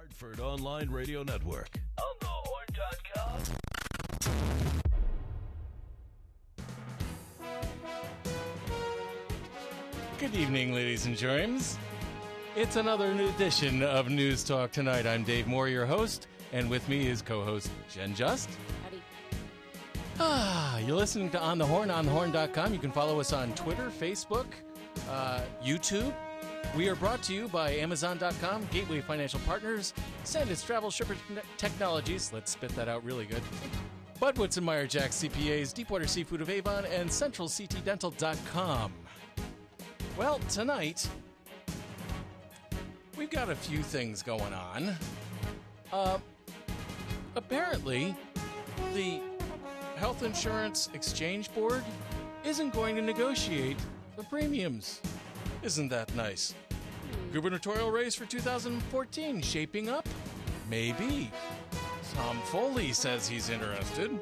Hartford Online Radio Network. onthehorn.com. Good evening, ladies and germs. It's another new edition of News Talk Tonight. I'm Dave Moore, your host, and with me is co-host Jen Just. Howdy. You're listening to On the Horn, onthehorn.com. You can follow us on Twitter, Facebook, YouTube. We are brought to you by Amazon.com, Gateway Financial Partners, Sandits Travel Shipper Technologies. Let's spit that out really good. Bud Woodson Meyer Jack CPAs, Deepwater Seafood of Avon, and CentralCTDental.com. Well, tonight, we've got a few things going on. Apparently, the Health Insurance Exchange Board isn't going to negotiate the premiums. Isn't that nice? Gubernatorial race for 2014 shaping up? Maybe. Tom Foley says he's interested.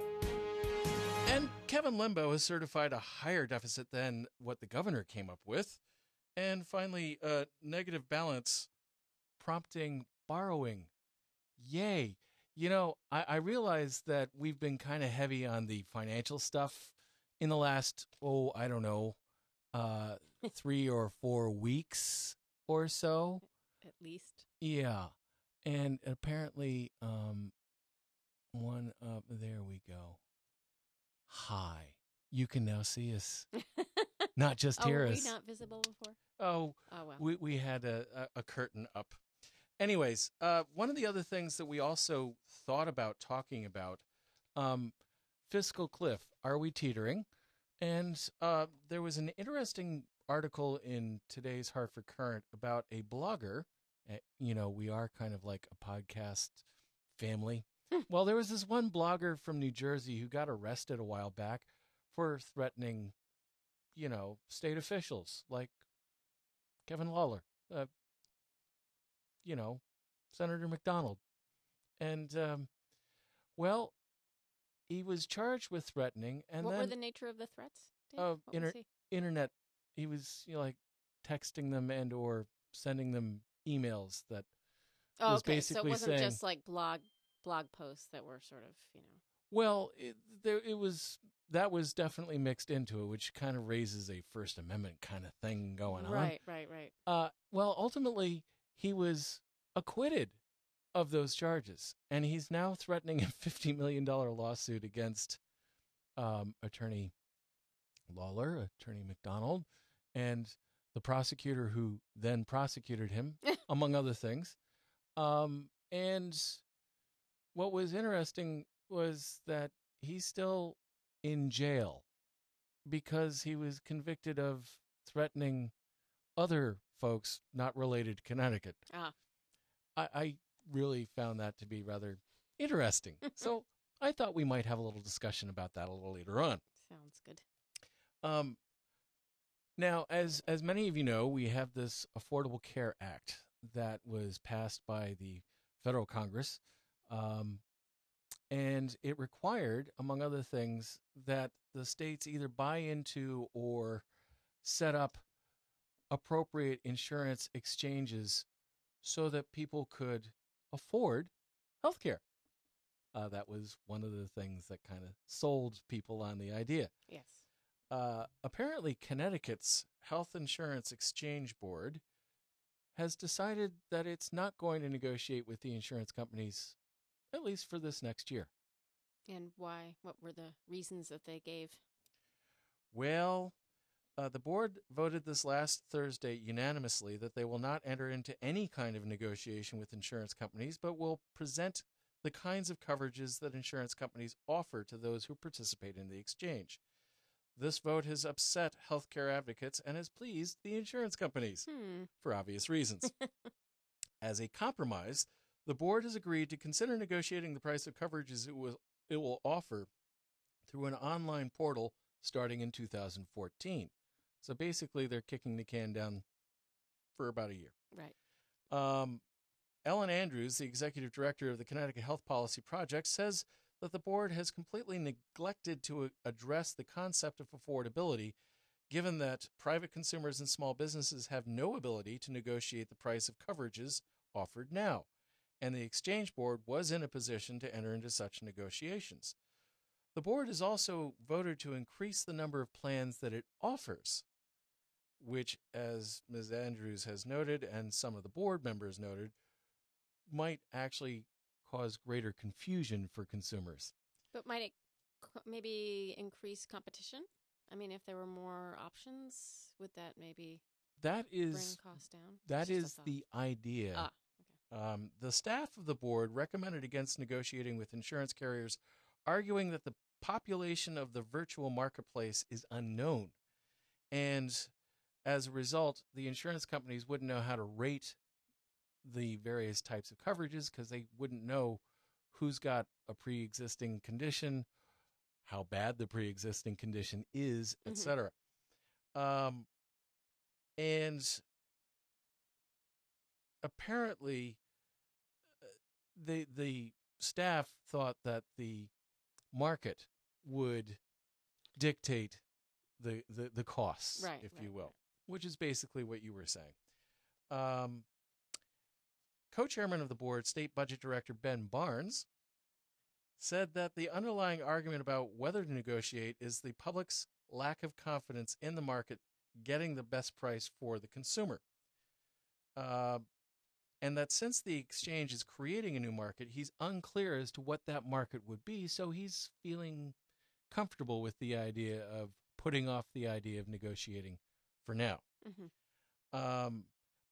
And Kevin Limbo has certified a higher deficit than what the governor came up with. And finally, negative balance prompting borrowing. Yay. You know, I realize that we've been kind of heavy on the financial stuff in the last, 3 or 4 weeks or so. At least. Yeah. And apparently, there we go. Hi. You can now see us. Not just hear us. Were we not visible before? Oh, well. We had a curtain up. Anyways, one of the other things that we also thought about talking about, fiscal cliff. Are we teetering? And there was an interesting article in today's Hartford Current about a blogger. We are kind of like a podcast family. Well, there was this one blogger from New Jersey who got arrested a while back for threatening, state officials like Kevin Lawler, Senator McDonald. And, he was charged with threatening. And what were the nature of the threats, Dave? Internet. He was, texting them and or sending them emails that was basically so it wasn't saying, just like blog posts that were sort of, Well, that was definitely mixed into it, which kind of raises a First Amendment kind of thing going on. Right. Well, ultimately, he was acquitted of those charges, and he's now threatening a $50 million lawsuit against Attorney Lawler, Attorney McDonald, and the prosecutor who then prosecuted him, among other things. And what was interesting was that he's still in jail because he was convicted of threatening other folks not related to Connecticut. I really found that to be rather interesting. So I thought we might have a little discussion about that a little later on. Sounds good. Now, as many of you know, we have this Affordable Care Act that was passed by the federal Congress. And it required, among other things, that the states either buy into or set up appropriate insurance exchanges so that people could afford health care. That was one of the things that kind of sold people on the idea. Yes. Apparently, Connecticut's Health Insurance Exchange Board has decided that it's not going to negotiate with the insurance companies, at least for this next year. And why? What were the reasons that they gave? Well, the board voted this last Thursday unanimously that they will not enter into any kind of negotiation with insurance companies, but will present the kinds of coverages that insurance companies offer to those who participate in the exchange. This vote has upset healthcare advocates and has pleased the insurance companies for obvious reasons. As a compromise, the board has agreed to consider negotiating the price of coverages it will offer through an online portal starting in 2014. So basically, they're kicking the can down for about a year. Right. Ellen Andrews, the executive director of the Connecticut Health Policy Project, says that the board has completely neglected to address the concept of affordability, given that private consumers and small businesses have no ability to negotiate the price of coverages offered now. and the exchange board was in a position to enter into such negotiations. The board has also voted to increase the number of plans that it offers, which, as Ms. Andrews has noted and some of the board members noted, might actually cause greater confusion for consumers. But might it maybe increase competition? I mean, if there were more options, would that maybe bring costs down? That is the idea. Okay. The staff of the board recommended against negotiating with insurance carriers, arguing that the population of the virtual marketplace is unknown. And as a result, the insurance companies wouldn't know how to rate the various types of coverages because they wouldn't know who's got a pre-existing condition, how bad the pre-existing condition is, etc. And apparently, the staff thought that the market would dictate the costs, if you will, which is basically what you were saying. Co-chairman of the board, State Budget Director Ben Barnes, said that the underlying argument about whether to negotiate is the public's lack of confidence in the market getting the best price for the consumer. And that since the exchange is creating a new market, he's unclear as to what that market would be, so he's feeling comfortable with the idea of putting off the idea of negotiating for now.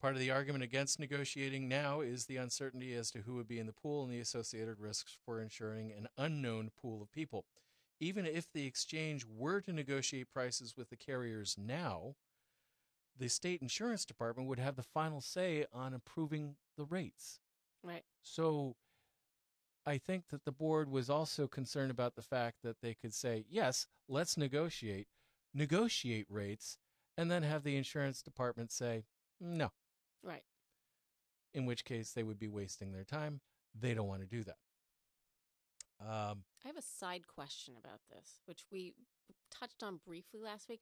Part of the argument against negotiating now is the uncertainty as to who would be in the pool and the associated risks for insuring an unknown pool of people. Even if the exchange were to negotiate prices with the carriers now, the state insurance department would have the final say on approving the rates. Right. So I think that the board was also concerned about the fact that they could say, yes, let's negotiate rates, and then have the insurance department say, no. Right. In which case they would be wasting their time. They don't want to do that. I have a side question about this, which we touched on briefly last week.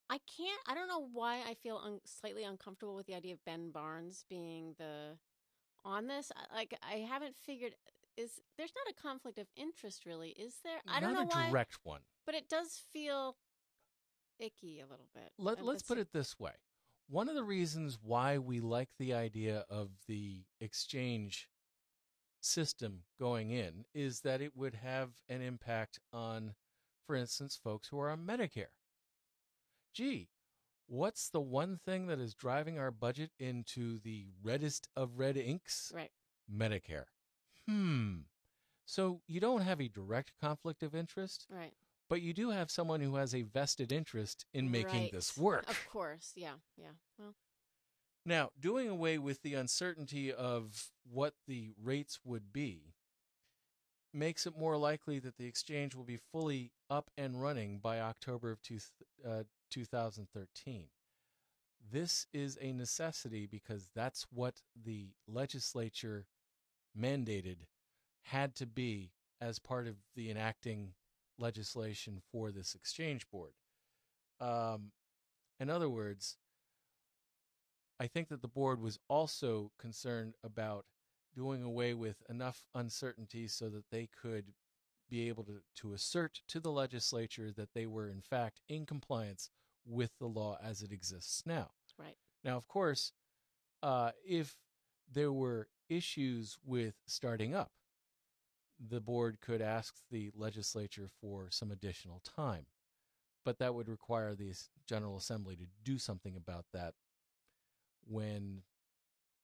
I don't know why I feel slightly uncomfortable with the idea of Ben Barnes being on this. I haven't figured, there's not a conflict of interest really, is there? I don't know why. Not a direct one. But it does feel icky a little bit. Let's put it this way. One of the reasons why we like the idea of the exchange system going in is that it would have an impact on, for instance, folks who are on Medicare. Gee, what's the one thing that is driving our budget into the reddest of red inks? Right. Medicare. So you don't have a direct conflict of interest. Right. But you do have someone who has a vested interest in making this work. Of course, yeah. Well, now, doing away with the uncertainty of what the rates would be makes it more likely that the exchange will be fully up and running by October of 2013. This is a necessity because that's what the legislature mandated had to be as part of the enacting legislation for this exchange board. In other words, I think that the board was also concerned about doing away with enough uncertainty so that they could be able to assert to the legislature that they were in fact in compliance with the law as it exists now. Right. Now, of course, if there were issues with starting up, the board could ask the legislature for some additional time, but that would require the General Assembly to do something about that when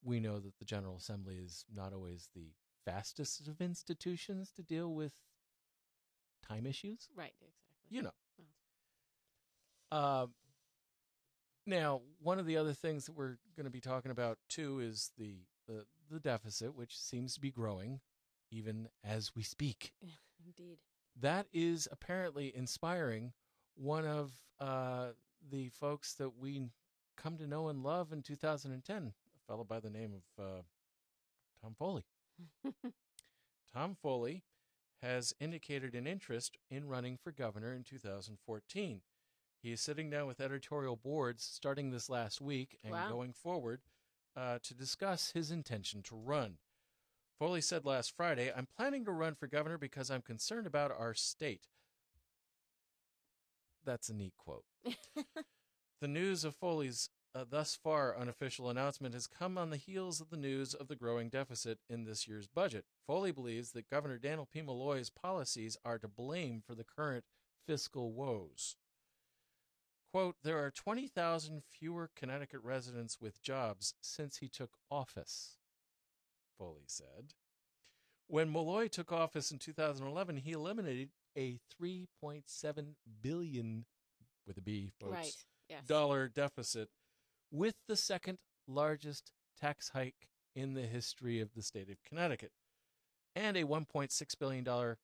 we know that the General Assembly is not always the fastest of institutions to deal with time issues. Right, exactly. You know. Now, one of the other things that we're going to be talking about, too, is the deficit, which seems to be growing even as we speak. Indeed. That is apparently inspiring one of the folks that we come to know and love in 2010, a fellow by the name of Tom Foley. Tom Foley has indicated an interest in running for governor in 2014. He is sitting down with editorial boards starting this last week and going forward to discuss his intention to run. Foley said last Friday, "I'm planning to run for governor because I'm concerned about our state." That's a neat quote. The news of Foley's thus far unofficial announcement has come on the heels of the news of the growing deficit in this year's budget. Foley believes that Governor Daniel P. Malloy's policies are to blame for the current fiscal woes. Quote, "There are 20,000 fewer Connecticut residents with jobs since he took office," Foley said. When Malloy took office in 2011, he eliminated a $3.7 billion, with a B, folks, Right. Yes. dollar deficit, with the second largest tax hike in the history of the state of Connecticut, and a $1.6 billion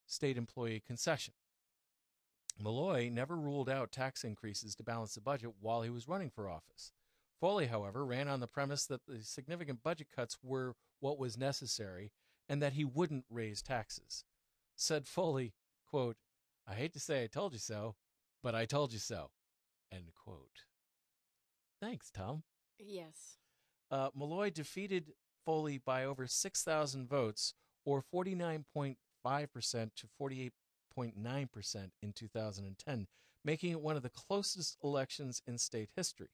state employee concession. Malloy never ruled out tax increases to balance the budget while he was running for office. Foley, however, ran on the premise that the significant budget cuts were what was necessary and that he wouldn't raise taxes. Said Foley, quote, "I hate to say I told you so, but I told you so," end quote. Thanks, Tom. Yes. Malloy defeated Foley by over 6,000 votes, or 49.5% to 48.9% in 2010, making it one of the closest elections in state history.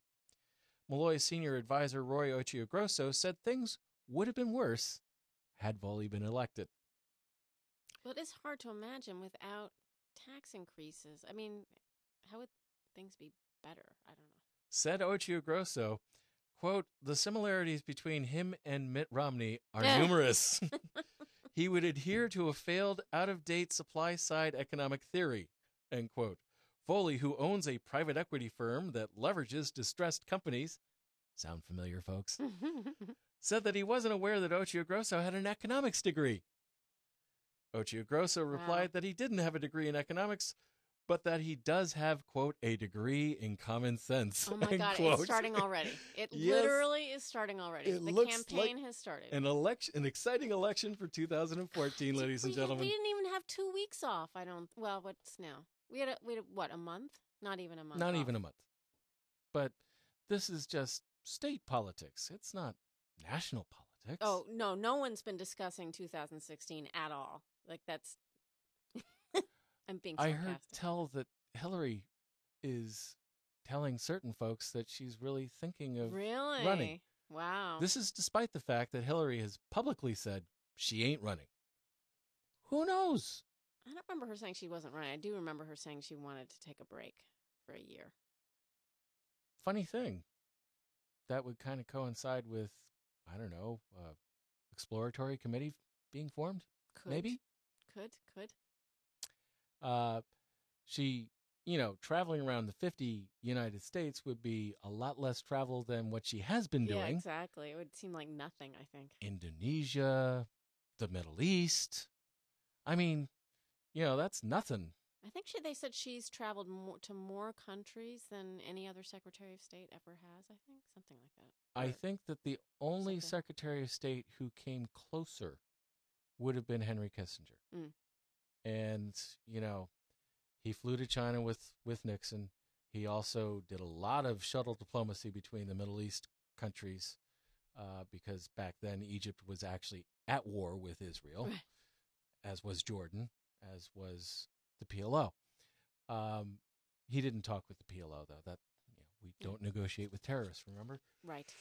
Malloy's senior advisor, Roy Ochiogrosso, said things would have been worse had Foley been elected. Well, it is hard to imagine without tax increases. I mean, how would things be better? I don't know. Said Ochiogrosso, quote, "The similarities between him and Mitt Romney are numerous." He would adhere to a failed, out-of-date supply-side economic theory, end quote. Foley, who owns a private equity firm that leverages distressed companies, sound familiar, folks, said that he wasn't aware that Ochiogrosso had an economics degree. Ochiogrosso replied that he didn't have a degree in economics, but that he does have, quote, "a degree in common sense." Oh my God, quote. It's starting already. It Yes. literally is starting already. It The looks campaign like has started. an exciting election for 2014, ladies and gentlemen. We didn't even have 2 weeks off. Well, what's now? We had what, a month? Not even a month. Not off. even a month. But this is just state politics. It's not national politics. Oh, no one's been discussing 2016 at all. Like, that's... I'm being I sarcastic. heard tell that Hillary is telling certain folks that she's really thinking of running. Wow. This is despite the fact that Hillary has publicly said she ain't running. Who knows? I don't remember her saying she wasn't running. I do remember her saying she wanted to take a break for a year. Funny thing, that would kind of coincide with, I don't know, exploratory committee being formed? Maybe? Could. She, traveling around the 50 United States would be a lot less travel than what she has been doing. Yeah, exactly. It would seem like nothing, I think. Indonesia, the Middle East. I mean, that's nothing. I think they said she's traveled to more countries than any other Secretary of State ever has, I think. Something like that. I think that the only Secretary of State who came closer would have been Henry Kissinger. Mm. And, he flew to China with Nixon. He also did a lot of shuttle diplomacy between the Middle East countries because back then Egypt was actually at war with Israel, as was Jordan, as was the PLO. He didn't talk with the PLO, though. That we don't negotiate with terrorists, remember? Right.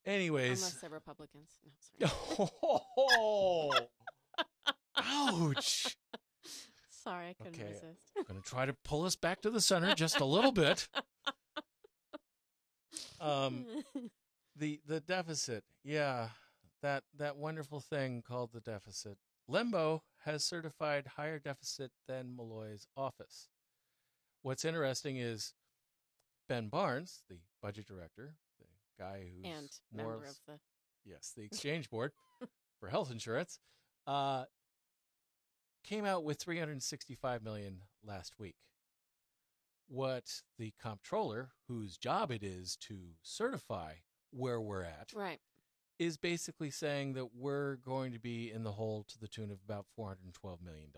Anyways. Unless they're Republicans. No, sorry. Oh, ouch. Sorry, I couldn't resist. I'm going to try to pull us back to the center just a little bit. The deficit. Yeah, that wonderful thing called the deficit. Lembo has certified higher deficit than Malloy's office. What's interesting is Ben Barnes, the budget director, the guy who's and member of the the exchange board for health insurance, came out with $365 million last week. What the comptroller, whose job it is to certify where we're at, is basically saying that we're going to be in the hole to the tune of about $412 million.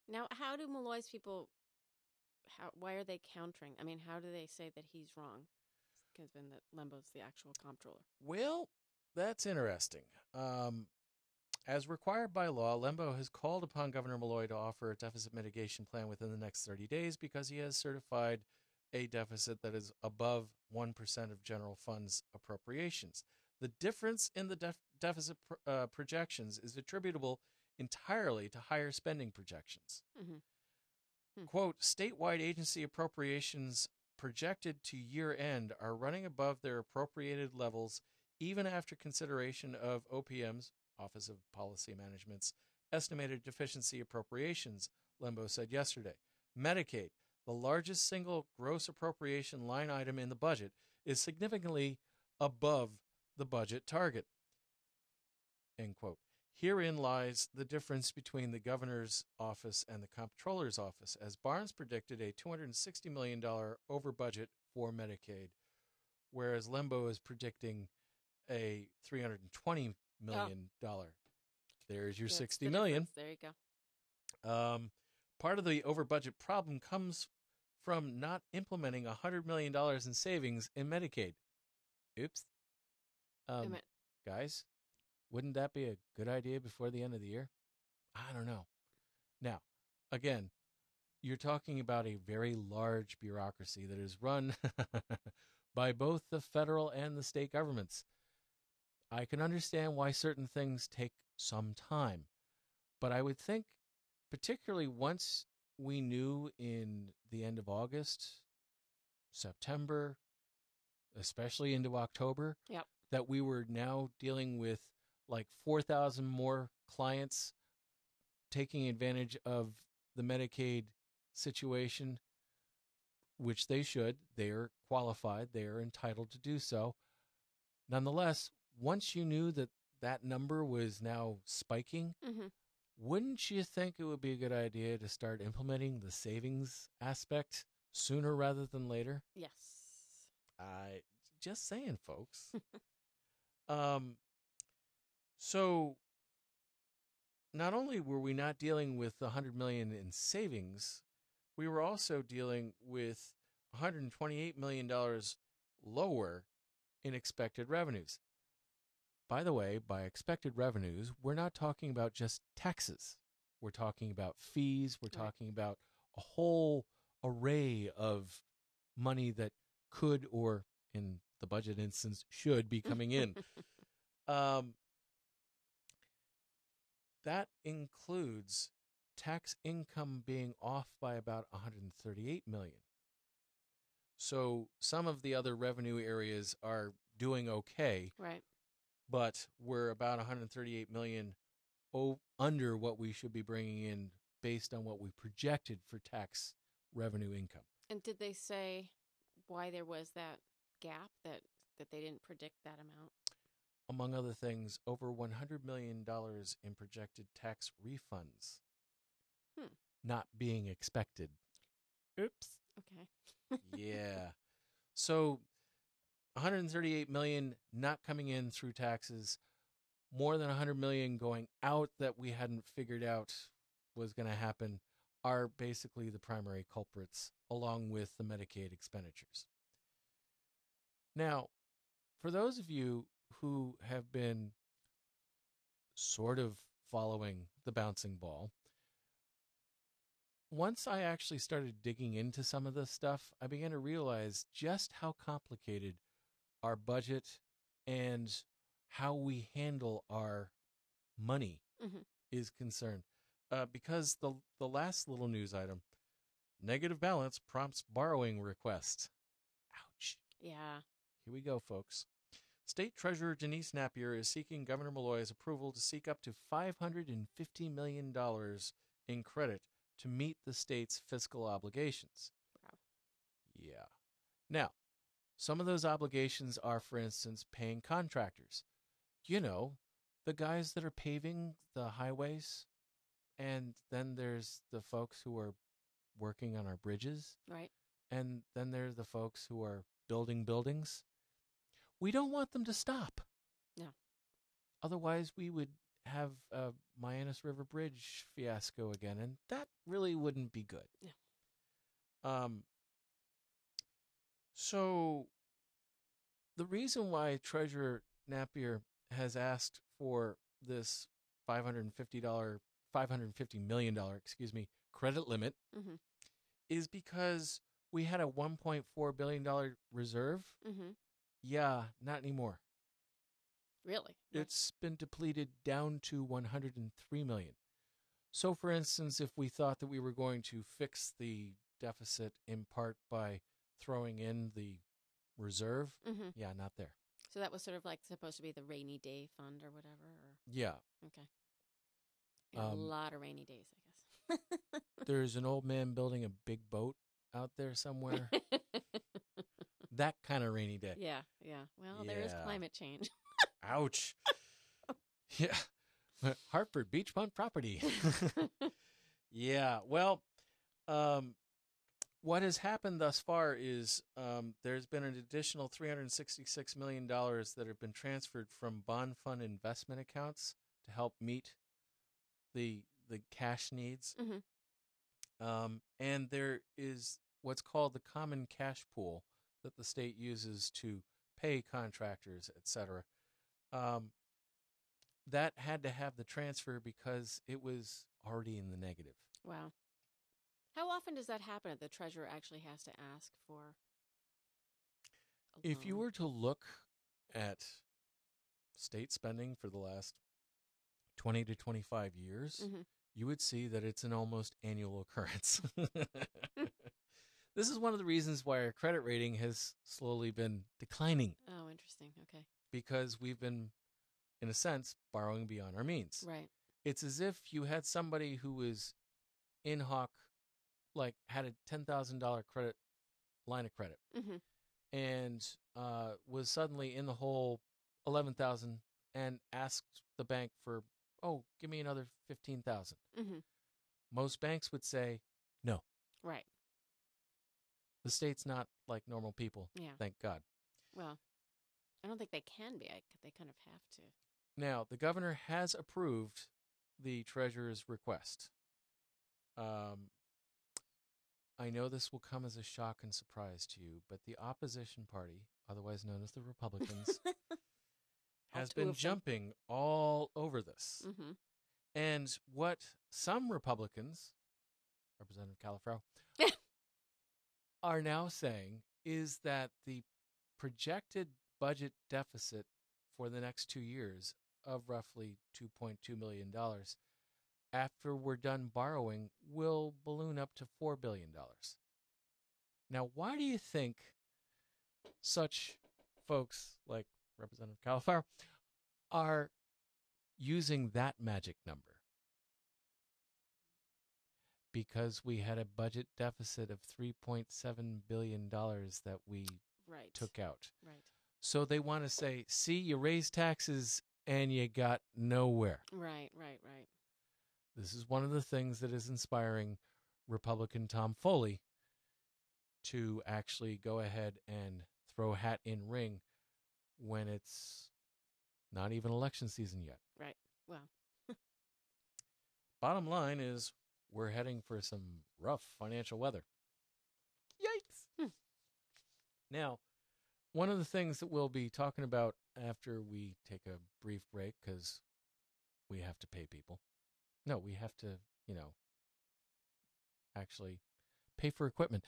Now, how do Malloy's people? Why are they countering? I mean, how do they say that he's wrong, given that Lembo's the actual comptroller? Well, that's interesting. As required by law, Lembo has called upon Governor Malloy to offer a deficit mitigation plan within the next 30 days because he has certified a deficit that is above 1% of general funds appropriations. The difference in the deficit projections is attributable entirely to higher spending projections. Quote, statewide agency appropriations projected to year end are running above their appropriated levels even after consideration of OPM's, Office of Policy Management's, estimated deficiency appropriations, Lembo said yesterday. Medicaid, the largest single gross appropriation line item in the budget, is significantly above the budget target. End quote. Herein lies the difference between the governor's office and the comptroller's office, as Barnes predicted a $260 million over budget for Medicaid, whereas Lembo is predicting a $320 million. There's your $60 million. There you go. Part of the over budget problem comes from not implementing $100 million in savings in Medicaid. Oops. Guys, wouldn't that be a good idea before the end of the year? I don't know. Now, again, you're talking about a very large bureaucracy that is run by both the federal and the state governments. I can understand why certain things take some time, but I would think, particularly once we knew in the end of August, September, especially into October, that we were now dealing with like 4,000 more clients taking advantage of the Medicaid situation, which they should. They're qualified. They are entitled to do so. Nonetheless, once you knew that that number was now spiking, wouldn't you think it would be a good idea to start implementing the savings aspect sooner rather than later? Yes. Just saying, folks. So not only were we not dealing with $100 million in savings, we were also dealing with $128 million lower in expected revenues. By the way, by expected revenues, we're not talking about just taxes. We're talking about fees. We're talking about a whole array of money that could, or in the budget instance, should be coming in. That includes tax income being off by about $138 million. So some of the other revenue areas are doing okay. Right. But we're about $138 million under what we should be bringing in based on what we projected for tax revenue income. And did they say why there was that gap, that they didn't predict that amount? Among other things, over $100 million in projected tax refunds not being expected. Oops. Okay. Yeah. So $138 million not coming in through taxes, more than $100 million going out that we hadn't figured out was going to happen, are basically the primary culprits, along with the Medicaid expenditures. Now, for those of you who have been sort of following the bouncing ball, once I actually started digging into some of this stuff, I began to realize just how complicated our budget and how we handle our money is concerned. Because the last little news item, negative balance prompts borrowing request. Ouch. Yeah. Here we go, folks. State Treasurer Denise Napier is seeking Governor Malloy's approval to seek up to $550 million in credit to meet the state's fiscal obligations. Wow. Yeah. Now, some of those obligations are, for instance, paying contractors. You know, the guys that are paving the highways, and then there's the folks who are working on our bridges. Right. And then there's the folks who are building buildings. We don't want them to stop. No. Otherwise, we would have a Mianus River Bridge fiasco again, and that really wouldn't be good. Yeah. So the reason why Treasurer Napier has asked for this $550 million, credit limit Mm-hmm. is because we had a $1.4 billion reserve. Mm-hmm. Yeah, not anymore. Really? It's been depleted down to 103 million. So, for instance, if we thought that we were going to fix the deficit in part by throwing in the reserve, Mm-hmm. yeah, not there. So that was sort of like supposed to be the rainy day fund or whatever? Or... Yeah. Okay. Yeah, a lot of rainy days, I guess. There's an old man building a big boat out there somewhere. That kind of rainy day. Yeah, yeah. Well, there is climate change. Ouch. Yeah. Hartford beachfront property. Yeah. Well, what has happened thus far is there's been an additional $366 million that have been transferred from bond fund investment accounts to help meet the cash needs. Mm-hmm. And there is what's called the common cash pool that the state uses to pay contractors, etc. That had to have the transfer because it was already in the negative. Wow. How often does that happen that the treasurer actually has to ask for a If you loan? were to look at state spending for the last 20 to 25 years, Mm-hmm. you would see that it's an almost annual occurrence. This is one of the reasons why our credit rating has slowly been declining, Oh, interesting. Okay. because we've been, in a sense, borrowing beyond our means. Right. It's as if you had somebody who was in hoc, like had a $10,000 credit line of credit, Mm-hmm. and was suddenly in the hole 11,000 and asked the bank for, oh, give me another 15,000. Mm-hmm. Most banks would say no. Right. The state's not like normal people. Yeah. Thank God. Well, I don't think they can be. They kind of have to. Now, the governor has approved the treasurer's request. I know this will come as a shock and surprise to you, but the opposition party, otherwise known as the Republicans, has been jumping all over this. Mm-hmm. And what some Republicans, Representative Califrau, are now saying is that the projected budget deficit for the next 2 years of roughly $2.2 million after we're done borrowing will balloon up to $4 billion. Now, why do you think such folks like Representative Califrau are using that magic number? Because we had a budget deficit of $3.7 billion that we took out. Right. So they want to say, see, you raised taxes and you got nowhere. Right. This is one of the things that is inspiring Republican Tom Foley to actually go ahead and throw a hat in ring when it's not even election season yet. Right. Well. Bottom line is we're heading for some rough financial weather. Yikes! Now, one of the things that we'll be talking about after we take a brief break, because we have to pay people. No, we have to, actually pay for equipment.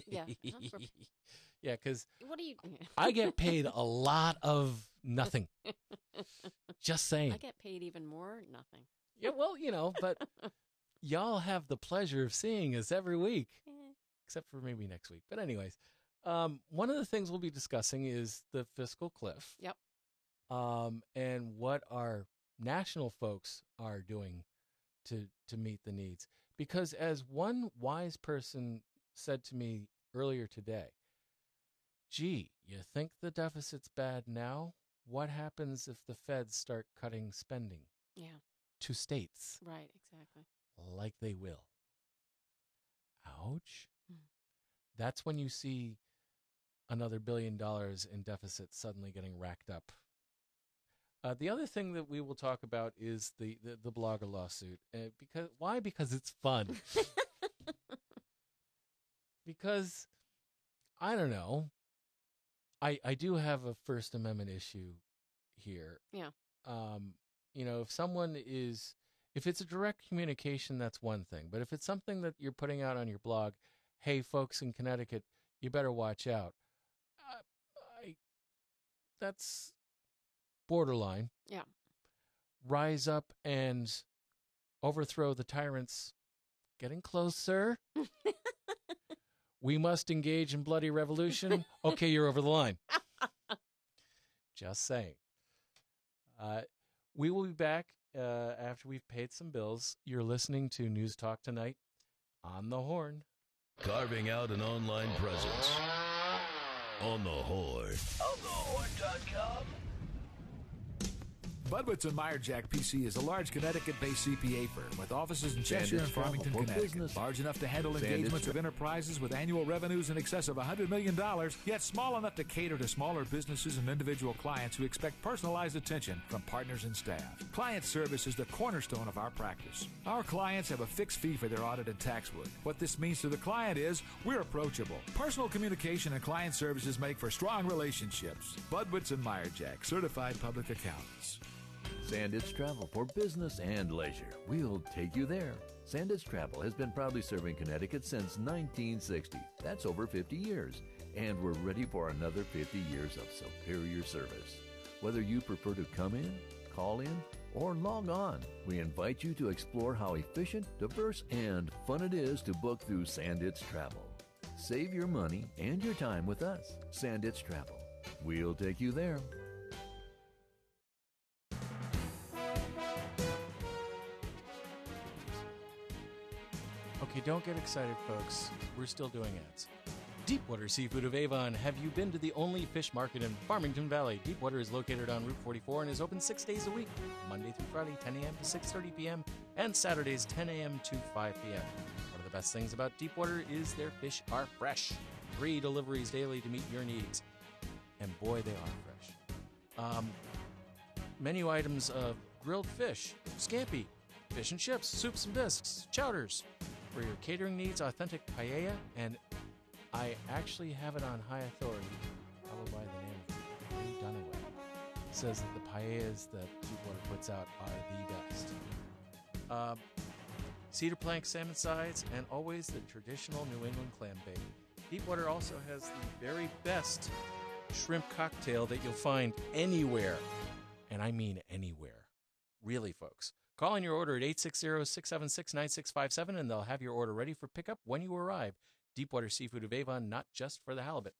Yeah. Yeah, because What do you? I get paid a lot of nothing. Just saying. I get paid even more. Nothing. Yeah, well, but y'all have the pleasure of seeing us every week, except for maybe next week. But anyways, one of the things we'll be discussing is the fiscal cliff. Yep. And what our national folks are doing to meet the needs. Because as one wise person said to me earlier today, gee, you think the deficit's bad now? What happens if the feds start cutting spending? Yeah. To states. Right, exactly. Like they will. Ouch. That's when you see another $1 billion in deficit suddenly getting racked up. The other thing that we will talk about is the blogger lawsuit. Why? Because it's fun. Because, I don't know, I do have a First Amendment issue here. Yeah. if if it's a direct communication, that's one thing. But if it's something that you're putting out on your blog, hey, folks in Connecticut, you better watch out. That's borderline. Yeah. Rise up and overthrow the tyrants. Getting closer. We must engage in bloody revolution. Okay, you're over the line. Just saying. We will be back after we've paid some bills. You're listening to News Talk Tonight on the Horn. Carving out an online presence on the Horn. onthehorn.com. Budwitz and Meyerjack PC is a large Connecticut-based CPA firm with offices in Cheshire and Farmington, Connecticut. Large enough to handle engagements of enterprises with annual revenues in excess of $100 million, yet small enough to cater to smaller businesses and individual clients who expect personalized attention from partners and staff. Client service is the cornerstone of our practice. Our clients have a fixed fee for their audit and tax work. What this means to the client is we're approachable. Personal communication and client services make for strong relationships. Budwitz and Meyerjack, certified public accountants. Sandits Travel for business and leisure. We'll take you there. Sandits Travel has been proudly serving Connecticut since 1960. That's over 50 years. And we're ready for another 50 years of superior service. Whether you prefer to come in, call in, or log on, we invite you to explore how efficient, diverse, and fun it is to book through Sandits Travel. Save your money and your time with us. Sandits Travel. We'll take you there. Okay, don't get excited, folks. We're still doing ads. Deepwater Seafood of Avon. Have you been to the only fish market in Farmington Valley? Deepwater is located on Route 44 and is open 6 days a week, Monday through Friday, 10 a.m. to 6:30 p.m., and Saturdays, 10 a.m. to 5 p.m. One of the best things about Deepwater is their fish are fresh. 3 deliveries daily to meet your needs. And boy, they are fresh. Menu items of grilled fish, scampi, fish and chips, soups and bisques, chowders. For your catering needs, authentic paella, and I actually have it on high authority, probably by the name of Ray Dunaway, says that the paellas that Deepwater puts out are the best. Cedar plank salmon sides, and always the traditional New England clam bake. Deepwater also has the very best shrimp cocktail that you'll find anywhere, and I mean anywhere. Really, folks. Call in your order at 860-676-9657, and they'll have your order ready for pickup when you arrive. Deepwater Seafood of Avon, not just for the halibut.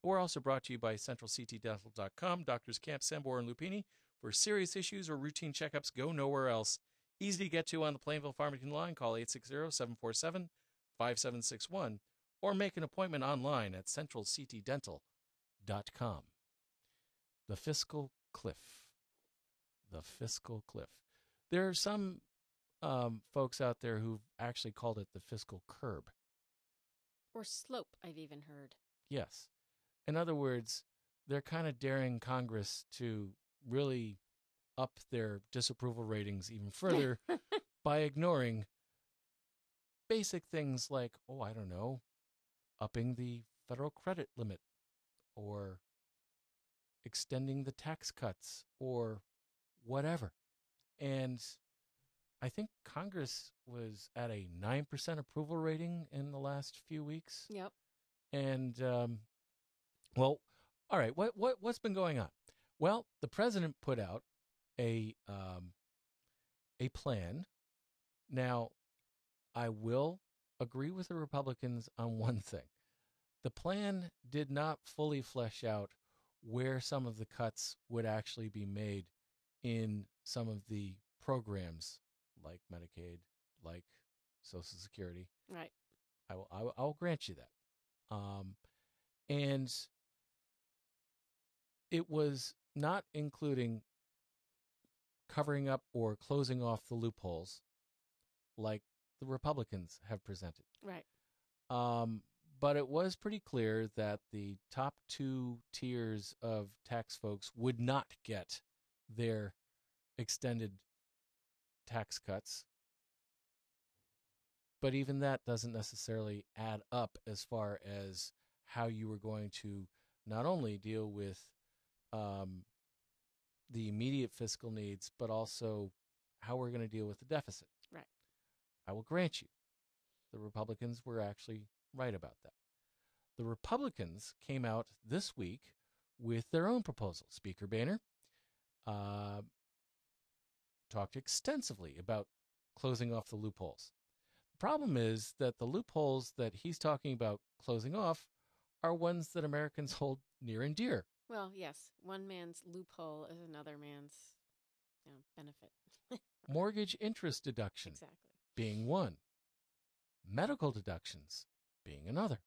We're also brought to you by CentralCTDental.com, Doctors Camp, Sambor, and Lupini. For serious issues or routine checkups, go nowhere else. Easy to get to on the Plainville-Farmington line. Call 860-747-5761, or make an appointment online at CentralCTDental.com. The Fiscal Cliff. The Fiscal Cliff. There are some folks out there who've actually called it the fiscal curb. Or slope, I've even heard. Yes. In other words, they're kind of daring Congress to really up their disapproval ratings even further by ignoring basic things like, upping the federal credit limit, or extending the tax cuts, or whatever. And I think Congress was at a 9% approval rating in the last few weeks. Yep. And, all right, what's been going on? Well, the president put out a plan. Now, I will agree with the Republicans on one thing. The plan did not fully flesh out where some of the cuts would actually be made in some of the programs like Medicaid, like Social Security. Right. I'll grant you that. And it was not including covering up or closing off the loopholes like the Republicans have presented. Right. But it was pretty clear that the top 2 tiers of tax folks would not get their extended tax cuts. But even that doesn't necessarily add up as far as how you were going to not only deal with the immediate fiscal needs, but also how we're going to deal with the deficit. Right. I will grant you, the Republicans were actually right about that. The Republicans came out this week with their own proposal. Speaker Boehner talked extensively about closing off the loopholes. The problem is that the loopholes that he's talking about closing off are ones that Americans hold near and dear. Well, yes, one man's loophole is another man's benefit. Mortgage interest deduction Exactly. being one, medical deductions being another,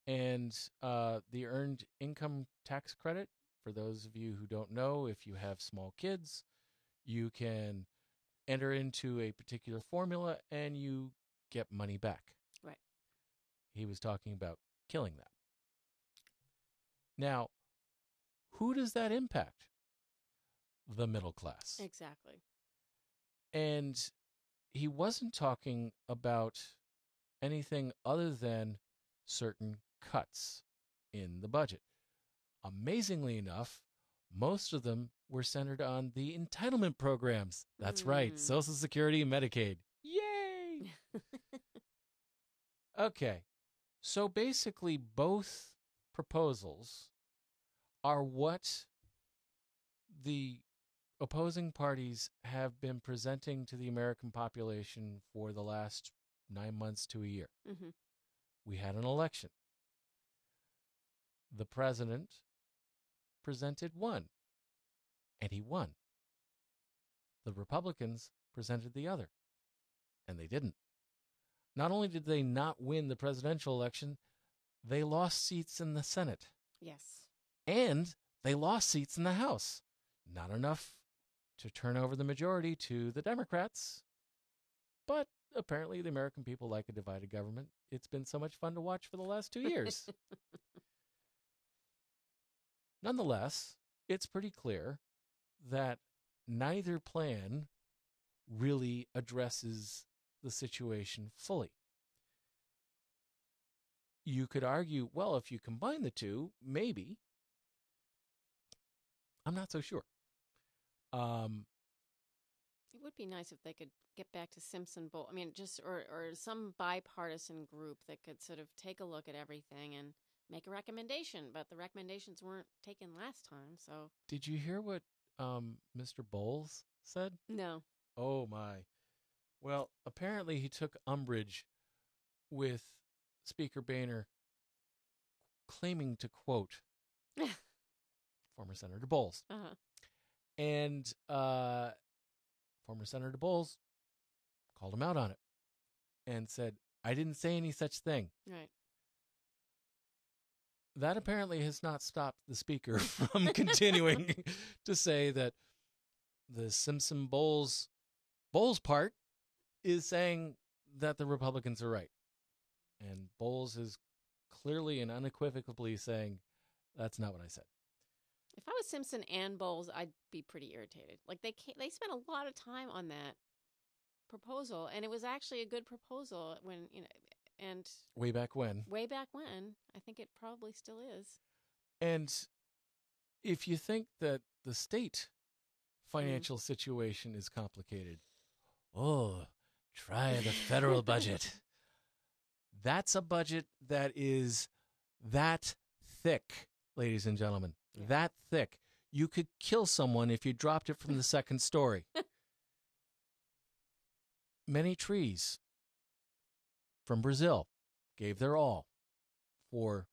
and the earned income tax credit. For those of you who don't know, if you have small kids, you can enter into a particular formula and you get money back. Right. He was talking about killing that. Now, who does that impact? The middle class. Exactly. And he wasn't talking about anything other than certain cuts in the budget. Amazingly enough, most of them were centered on the entitlement programs. That's right, Social Security and Medicaid. Yay! Okay, so basically both proposals are what the opposing parties have been presenting to the American population for the last 9 months to a year. Mm-hmm. We had an election. The president presented one, and he won. The Republicans presented the other, and they didn't. Not only did they not win the presidential election, they lost seats in the Senate. Yes. And they lost seats in the House. Not enough to turn over the majority to the Democrats. But apparently the American people like a divided government. It's been so much fun to watch for the last 2 years. Nonetheless, it's pretty clear that neither plan really addresses the situation fully. You could argue, well, if you combine the two, maybe. I'm not so sure. It would be nice if they could get back to Simpson Bowl. I mean, just or some bipartisan group that could sort of take a look at everything and make a recommendation. But the recommendations weren't taken last time, so. Did you hear what Mr. Bowles said? No. Oh, my. Well, apparently he took umbrage with Speaker Boehner claiming to quote former Senator Bowles. Uh-huh. And former Senator Bowles called him out on it and said, I didn't say any such thing. Right. That apparently has not stopped the speaker from continuing to say that the Simpson Bowles part is saying that the Republicans are right. And Bowles is clearly and unequivocally saying, that's not what I said. If I was Simpson and Bowles, I'd be pretty irritated. Like they spent a lot of time on that proposal, and it was actually a good proposal when, and way back when. I think it probably still is. And if you think that the state financial situation is complicated, try the federal budget. That's a budget that is that thick, ladies and gentlemen. Yeah. That thick. You could kill someone if you dropped it from the second story. Many trees from Brazil gave their all for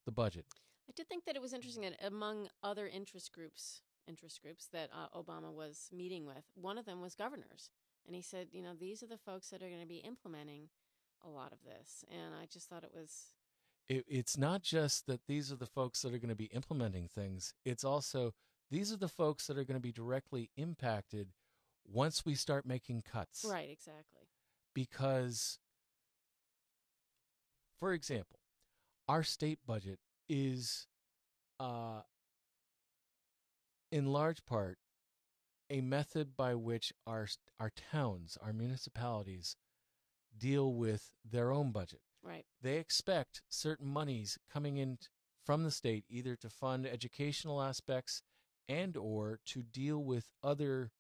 the budget. I did think that it was interesting that among other interest groups that Obama was meeting with, one of them was governors. And he said, these are the folks that are going to be implementing a lot of this. And I just thought it was... It's not just that these are the folks that are going to be implementing things. It's also these are the folks that are going to be directly impacted once we start making cuts. Right, exactly. Because, for example, our state budget is, in large part, a method by which our towns, our municipalities, deal with their own budget. Right. They expect certain monies coming in from the state either to fund educational aspects and or to deal with other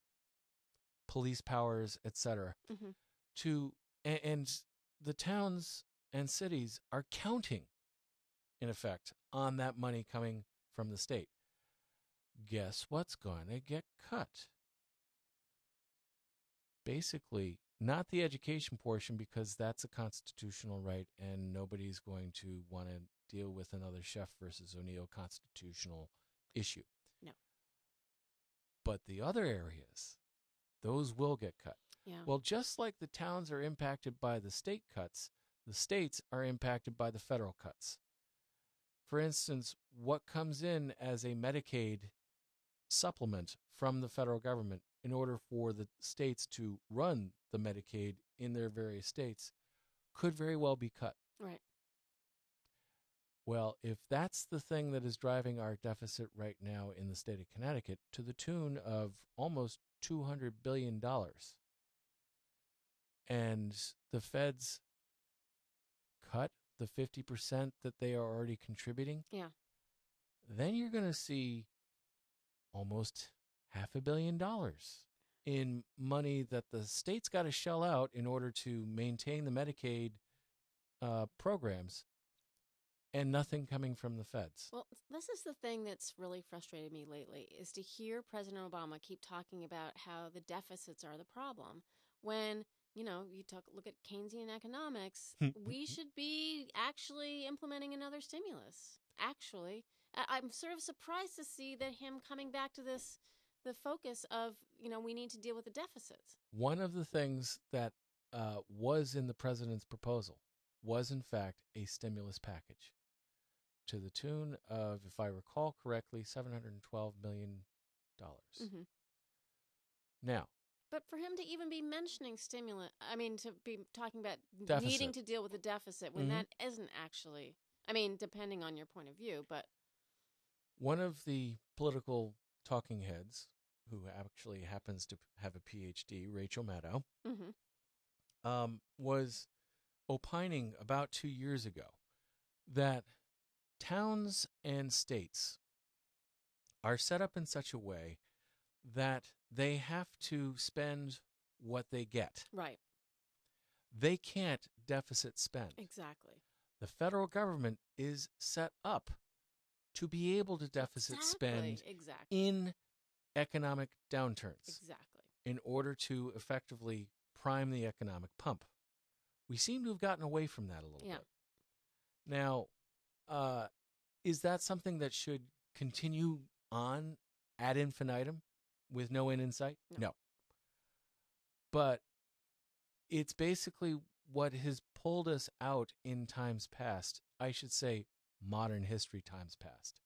police powers, etc. Mm-hmm. And the towns and cities are counting, in effect, on that money coming from the state. Guess what's going to get cut? Basically, not the education portion, because that's a constitutional right and nobody's going to want to deal with another Sheff versus O'Neill constitutional issue. No. But the other areas, those will get cut. Yeah. Well, just like the towns are impacted by the state cuts, the states are impacted by the federal cuts. For instance, what comes in as a Medicaid supplement from the federal government in order for the states to run the Medicaid in their various states could very well be cut. Right. Well, if that's the thing that is driving our deficit right now in the state of Connecticut to the tune of almost $200 billion, and the feds cut the 50% that they are already contributing, yeah, then you're going to see almost $500 million in money that the state's got to shell out in order to maintain the Medicaid programs, and nothing coming from the feds. Well, this is the thing that's really frustrated me lately, is to hear President Obama keep talking about how the deficits are the problem, when, you look at Keynesian economics, we should be actually implementing another stimulus. Actually, I'm sort of surprised to see that him coming back to the focus of, we need to deal with the deficits. One of the things that was in the president's proposal was, in fact, a stimulus package to the tune of, if I recall correctly, $712 million. Mm-hmm. Now, but for him to even be mentioning to be talking about deficit. Needing to deal with the deficit when that isn't actually, depending on your point of view, but. One of the political talking heads, who actually happens to have a PhD, Rachel Maddow, was opining about 2 years ago that towns and states are set up in such a way that they have to spend what they get. Right. They can't deficit spend. Exactly. The federal government is set up to be able to deficit spend in economic downturns. Exactly. In order to effectively prime the economic pump. We seem to have gotten away from that a little bit. Now, is that something that should continue on ad infinitum with no end in sight? No. But it's basically what has pulled us out in times past. I should say modern history times past.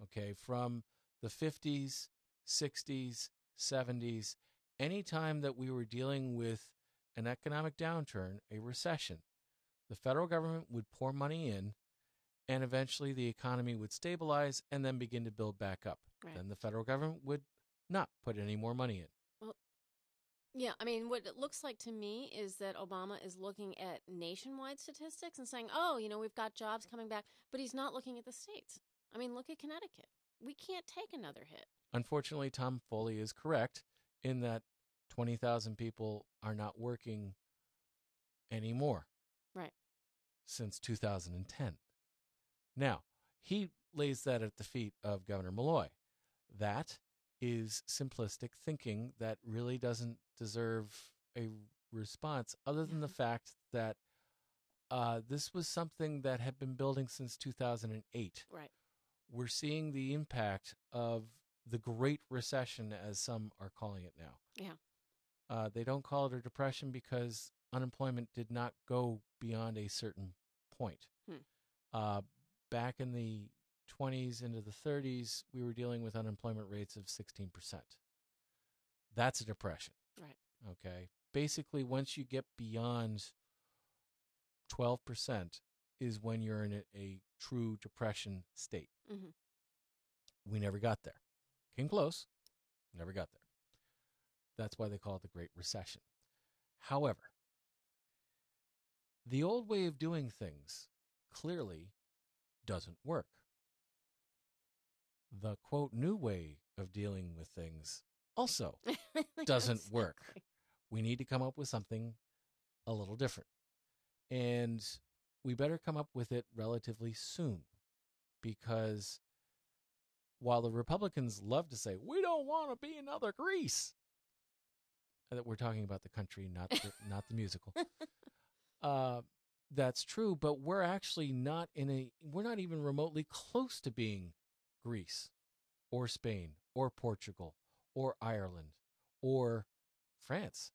Okay, from the 50s, 60s, 70s, any time that we were dealing with an economic downturn, a recession, the federal government would pour money in, and eventually the economy would stabilize and then begin to build back up. Right. Then the federal government would not put any more money in. Well, yeah, what it looks like to me is that Obama is looking at nationwide statistics and saying, we've got jobs coming back, but he's not looking at the states. Look at Connecticut. We can't take another hit. Unfortunately, Tom Foley is correct in that 20,000 people are not working anymore. Right. Since 2010. Now, he lays that at the feet of Governor Malloy. That is simplistic thinking that really doesn't deserve a response, other than the fact that this was something that had been building since 2008. Right. We're seeing the impact of the Great Recession, as some are calling it now. Yeah. They don't call it a depression because unemployment did not go beyond a certain point. Back in the 20s into the 30s, we were dealing with unemployment rates of 16%. That's a depression. Right. Okay. Basically, once you get beyond 12% is when you're in a true depression state. Mm-hmm. We never got there. Came close, never got there. That's why they call it the Great Recession. However, the old way of doing things clearly doesn't work. The, quote, new way of dealing with things also doesn't work. We need to come up with something a little different. And we better come up with it relatively soon, because while the Republicans love to say, we don't want to be another Greece, that we're talking about the country, not the musical. That's true, but we're actually we're not even remotely close to being Greece or Spain or Portugal or Ireland or France,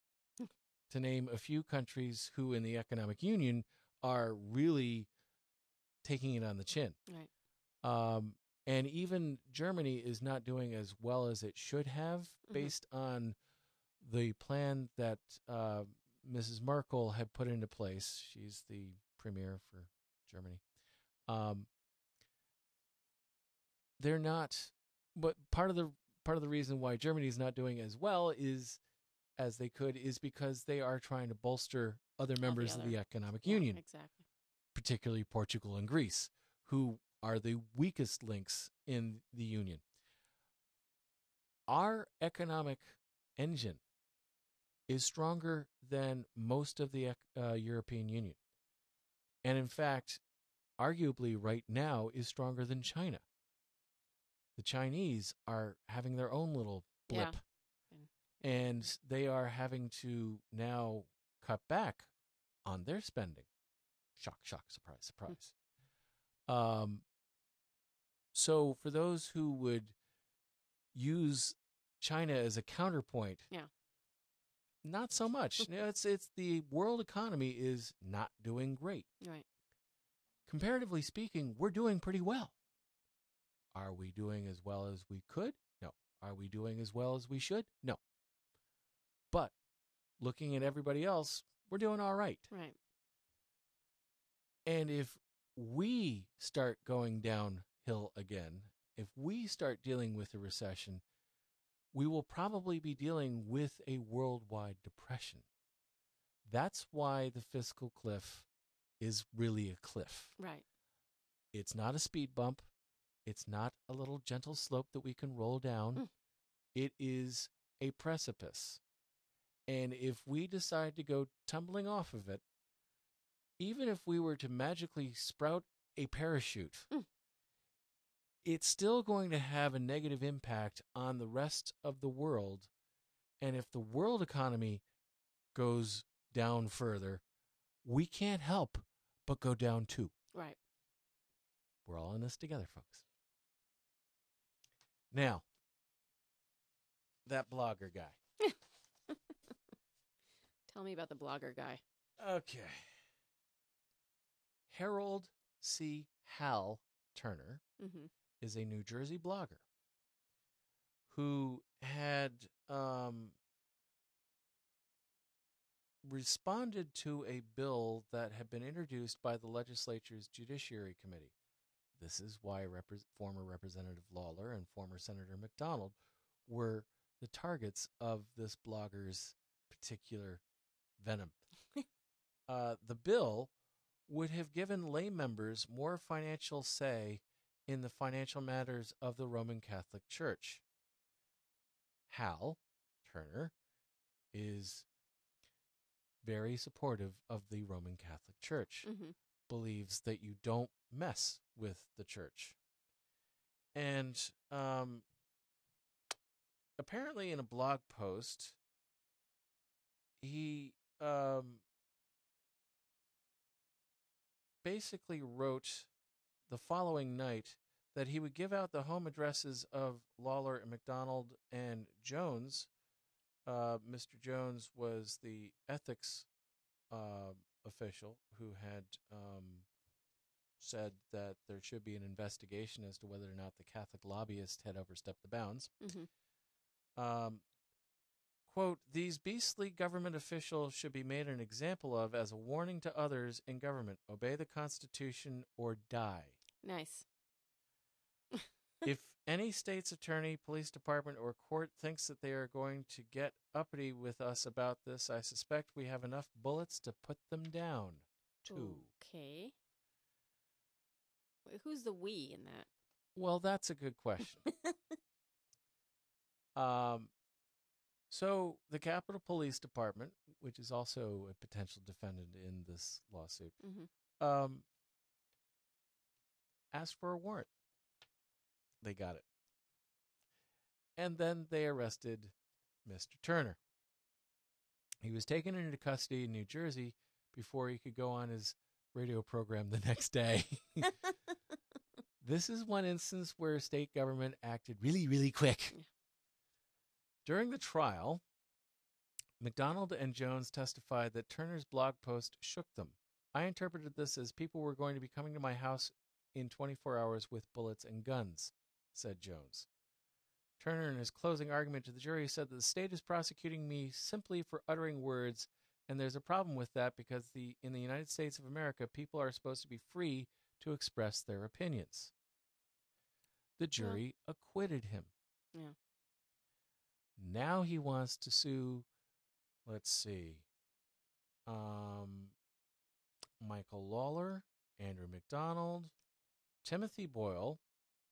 to name a few countries who in the economic union are really taking it on the chin. Right. And even Germany is not doing as well as it should have, based on the plan that Mrs. Merkel had put into place. She's the premier for Germany. They're not, but part of the reason why Germany is not doing as well as they could is because they are trying to bolster other members of the economic union, exactly, particularly Portugal and Greece, who are the weakest links in the union. Our economic engine is stronger than most of the European Union. And in fact, arguably right now is stronger than China. The Chinese are having their own little blip. Yeah. And they are having to now cut back on their spending. Shock, shock, surprise, surprise. So for those who would use China as a counterpoint, not so much. It's the world economy is not doing great. Right. Comparatively speaking, we're doing pretty well. Are we doing as well as we could? No. Are we doing as well as we should? No. But looking at everybody else, we're doing all right. Right. And if we start going downhill again, if we start dealing with a recession, we will probably be dealing with a worldwide depression. That's why the fiscal cliff is really a cliff. Right. It's not a speed bump. It's not a little gentle slope that we can roll down. It is a precipice. And if we decide to go tumbling off of it, even if we were to magically sprout a parachute, it's still going to have a negative impact on the rest of the world. And if the world economy goes down further, we can't help but go down too. Right. We're all in this together, folks. Now, that blogger guy. Tell me about the blogger guy. Okay. Harold C. Hal Turner is a New Jersey blogger who had responded to a bill that had been introduced by the legislature's Judiciary Committee. This is why former Representative Lawler and former Senator McDonald were the targets of this blogger's particular venom. The bill would have given lay members more financial say in the financial matters of the Roman Catholic Church. Hal Turner is very supportive of the Roman Catholic Church, believes that you don't mess with the church. And apparently in a blog post, he basically wrote the following night that he would give out the home addresses of Lawler and McDonald and Jones. Mr. Jones was the ethics official who had said that there should be an investigation as to whether or not the Catholic lobbyist had overstepped the bounds. Quote, these beastly government officials should be made an example of as a warning to others in government. Obey the Constitution or die. Nice. If any state's attorney, police department, or court thinks that they are going to get uppity with us about this, I suspect we have enough bullets to put them down, too. Okay. Who's the we in that? Well, that's a good question. So the Capitol Police Department, which is also a potential defendant in this lawsuit, asked for a warrant. They got it. And then they arrested Mr. Turner. He was taken into custody in New Jersey before he could go on his radio program the next day. This is one instance where state government acted really, really quick. Yeah. During the trial, McDonald and Jones testified that Turner's blog post shook them. I interpreted this as people were going to be coming to my house in 24 hours with bullets and guns, said Jones. Turner, in his closing argument to the jury, said that the state is prosecuting me simply for uttering words, and there's a problem with that because in the United States of America, people are supposed to be free to express their opinions. The jury acquitted him. Yeah. Now he wants to sue, let's see, Michael Lawler, Andrew McDonald, Timothy Boyle,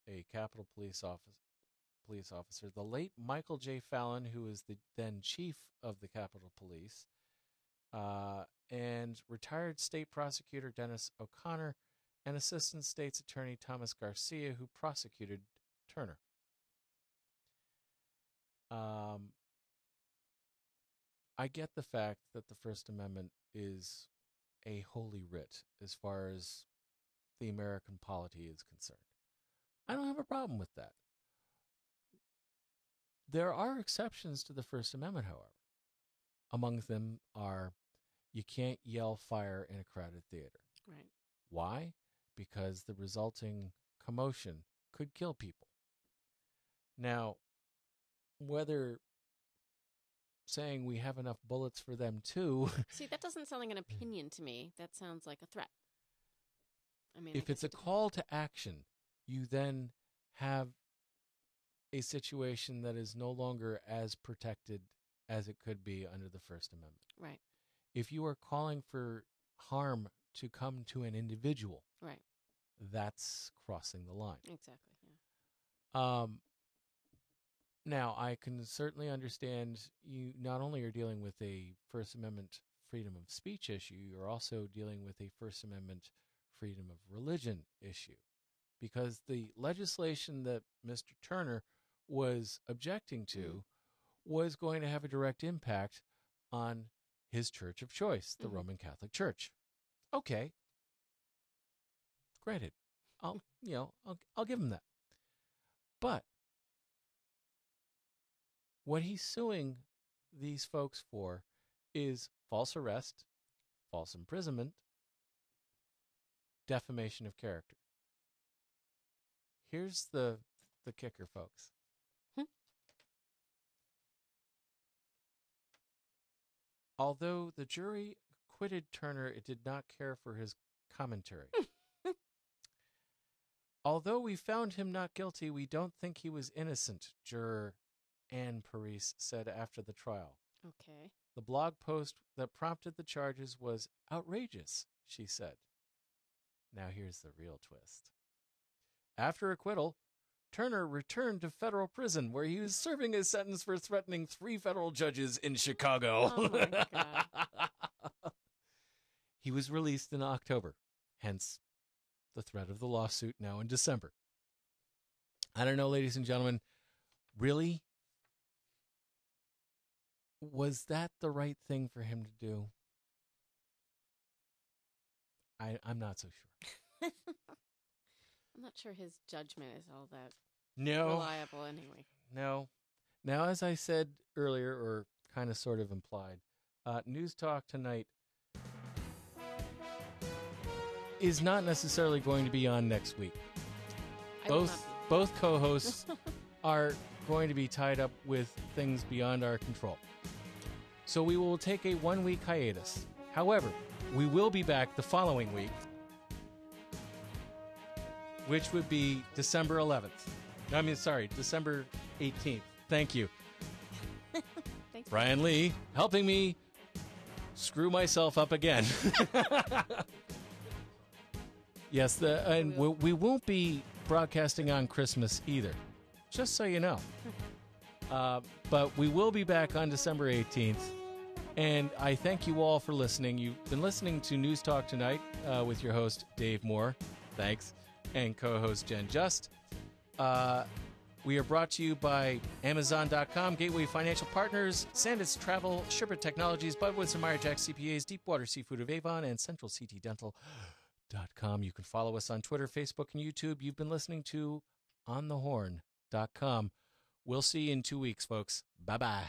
a Capitol Police officer, the late Michael J. Fallon, who is the then chief of the Capitol Police, and retired state prosecutor Dennis O'Connor, and Assistant State's Attorney Thomas Garcia, who prosecuted Turner. I get the fact that the First Amendment is a holy writ as far as the American polity is concerned. I don't have a problem with that. There are exceptions to the First Amendment, however. Among them are you can't yell fire in a crowded theater. Right. Why? Because the resulting commotion could kill people. Now, whether saying we have enough bullets for them too... See, that doesn't sound like an opinion to me. That sounds like a threat. I mean, if it's a call to action, you then have a situation that is no longer as protected as it could be under the First Amendment. Right. If you are calling for harm to come to an individual, right, that's crossing the line. Exactly. Yeah. Now, I can certainly understand you not only are dealing with a First Amendment freedom of speech issue, you're also dealing with a First Amendment freedom of religion issue, because the legislation that Mr. Turner was objecting to was going to have a direct impact on his church of choice, the Roman Catholic Church. Okay. Granted. I'll give him that. But what he's suing these folks for is false arrest, false imprisonment, defamation of character. Here's the kicker, folks. Although the jury acquitted Turner, it did not care for his commentary. Although we found him not guilty, we don't think he was innocent, juror Anne Parise said after the trial. Okay. The blog post that prompted the charges was outrageous, she said. Now here's the real twist. After acquittal, Turner returned to federal prison where he was serving his sentence for threatening 3 federal judges in Chicago. Oh, my God. He was released in October, hence the threat of the lawsuit now in December. I don't know, ladies and gentlemen, really? Was that the right thing for him to do? I'm not so sure. I'm not sure his judgment is all that No. reliable anyway. No. Now, as I said earlier, or kind of sort of implied, News Talk tonight is not necessarily going to be on next week. Both co-hosts are going to be tied up with things beyond our control. So we will take a 1-week hiatus. However, we will be back the following week, which would be December 11th. December 18th. Thank you. Thanks, Brian Lee, helping me screw myself up again. Yes, and we won't be broadcasting on Christmas either, just so you know. But we will be back on December 18th. And I thank you all for listening. You've been listening to News Talk Tonight with your host, Dave Moore. Thanks. And co-host Jen Just. We are brought to you by Amazon.com, Gateway Financial Partners, Sandus Travel, Sherbert Technologies, Budwoods and Meyer Jack CPAs, Deepwater Seafood of Avon, and CentralCTDental.com. You can follow us on Twitter, Facebook, and YouTube. You've been listening to onthehorn.com. We'll see you in 2 weeks, folks. Bye-bye.